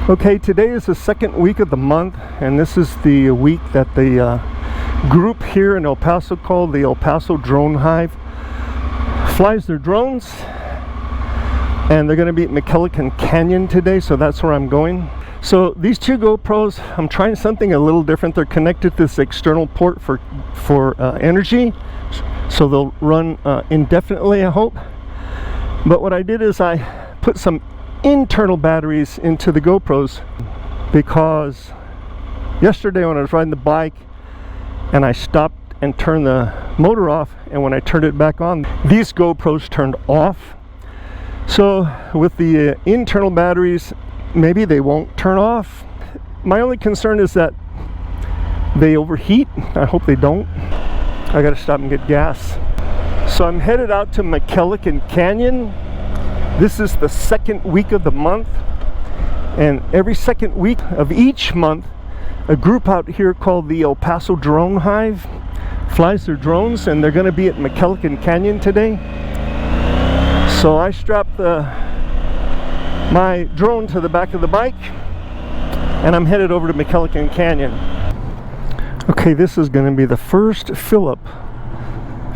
Okay, today is the second week of the month, and this is the week that the group here in El Paso called the El Paso Drone Hive flies their drones, and they're going to be at McKelligon Canyon today, so that's where I'm going. So these two GoPros, I'm trying something a little different. They're connected to this external port for energy, so they'll run indefinitely, I hope. But what I did is I put some internal batteries into the GoPros, because yesterday when I was riding the bike and I stopped and turned the motor off, and when I turned it back on, these GoPros turned off. So with the internal batteries, maybe they won't turn off. My only concern is that they overheat. I hope they don't. I gotta stop and get gas. So I'm headed out to McKelligon Canyon. This is the second week of the month, and every second week of each month, a group out here called the El Paso Drone Hive flies their drones, and they're going to be at McKelligon Canyon today. So I strapped my drone to the back of the bike, and I'm headed over to McKelligon Canyon. Okay, this is going to be the first fill-up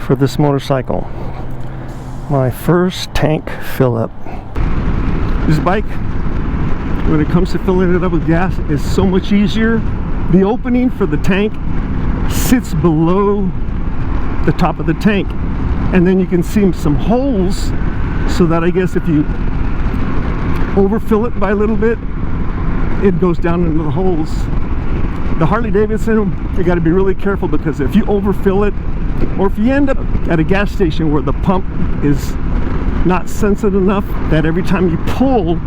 for this motorcycle. My first tank fill-up. This bike, when it comes to filling it up with gas, is so much easier. The opening for the tank sits below the top of the tank, and then you can see some holes, so that I guess if you overfill it by a little bit, it goes down into the holes. The Harley Davidson, you got to be really careful, because if you overfill it, or if you end up at a gas station where the pump is not sensitive enough that every time you pull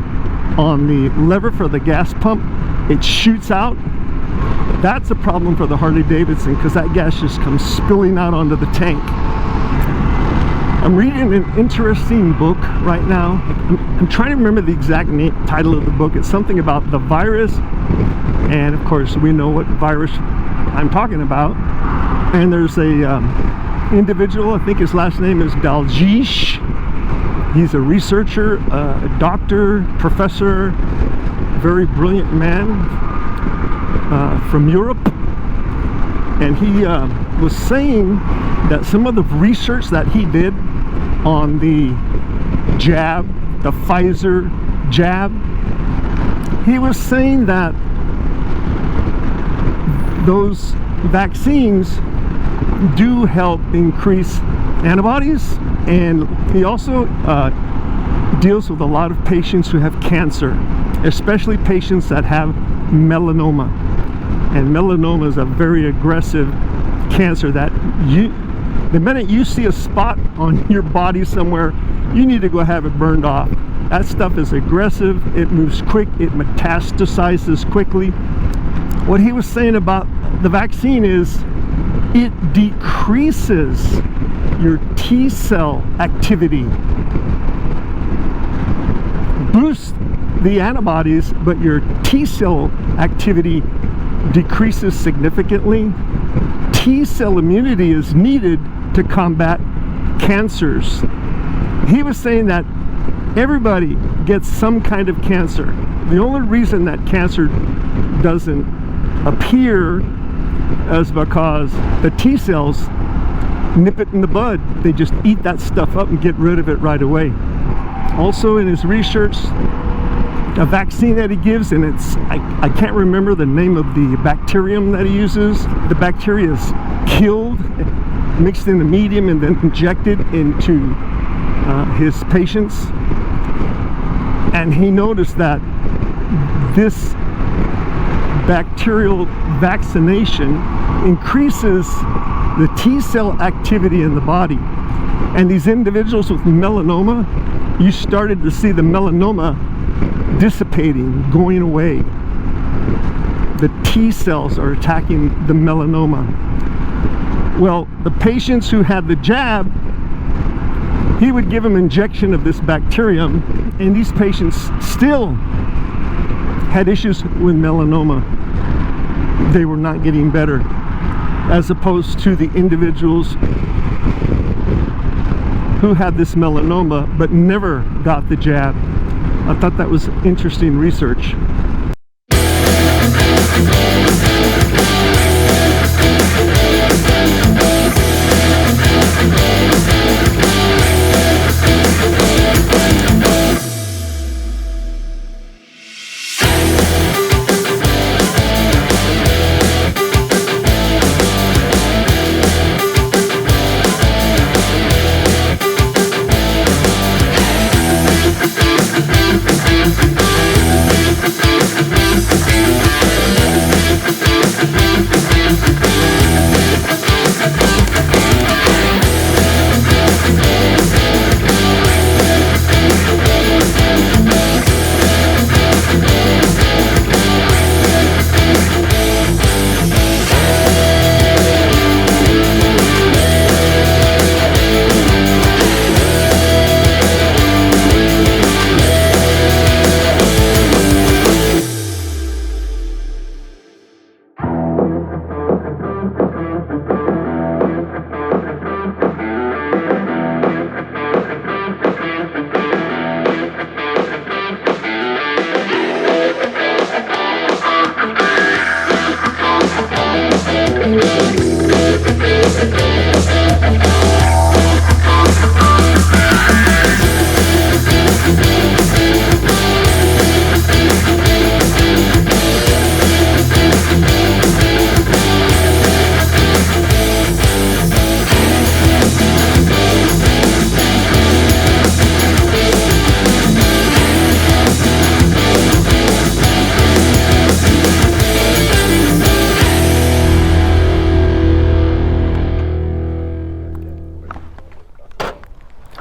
on the lever for the gas pump, it shoots out, that's a problem for the Harley Davidson, because that gas just comes spilling out onto the tank. I'm reading an interesting book right now. I'm trying to remember the exact title of the book. It's something about the virus, and of course we know what virus I'm talking about. And there's a individual, I think his last name is Daljish. He's a researcher, a doctor, professor, very brilliant man from Europe. And he was saying that some of the research that he did on the jab, the Pfizer jab, he was saying that those vaccines do help increase antibodies, and he also deals with a lot of patients who have cancer, especially patients that have melanoma. And melanoma is a very aggressive cancer that the minute you see a spot on your body somewhere, you need to go have it burned off. That stuff is aggressive, it moves quick, it metastasizes quickly. What he was saying about the vaccine is it decreases your T cell activity, boosts the antibodies, but your T cell activity decreases significantly. T cell immunity is needed to combat cancers. He was saying that everybody gets some kind of cancer. The only reason that cancer doesn't appear is because the T cells nip it in the bud. They just eat that stuff up and get rid of it right away. Also in his research, a vaccine that he gives, and it's I can't remember the name of the bacterium that he uses. The bacteria is killed, mixed in the medium, and then injected into his patients. And he noticed that this bacterial vaccination increases the T cell activity in the body. And these individuals with melanoma, you started to see the melanoma dissipating, going away. The T cells are attacking the melanoma. Well, the patients who had the jab, he would give them an injection of this bacterium, and these patients still had issues with melanoma. They were not getting better, as opposed to the individuals who had this melanoma but never got the jab. I thought that was interesting research.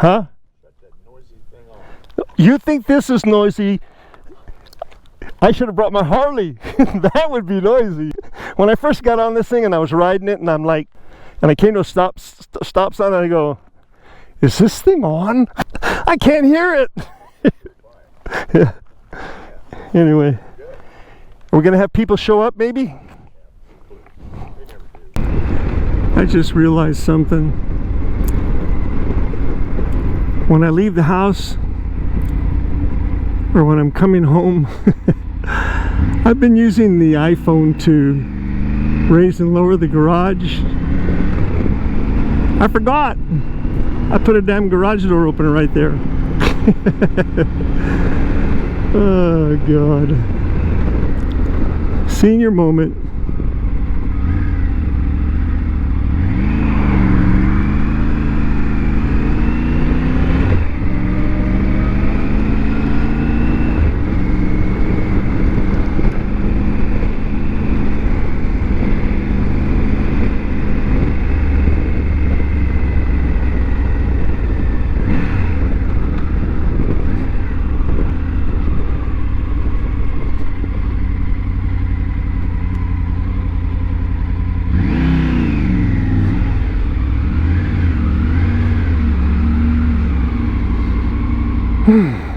Huh? You think this is noisy? I should have brought my Harley. That would be noisy. When I first got on this thing and I was riding it and I'm like, and I came to a stop sign and I go, is this thing on? I can't hear it. Yeah. Anyway, are we gonna have people show up maybe? I just realized something. When I leave the house or when I'm coming home, I've been using the iPhone to raise and lower the garage. I forgot. I put a damn garage door opener right there. Oh God. Senior moment. Hmm.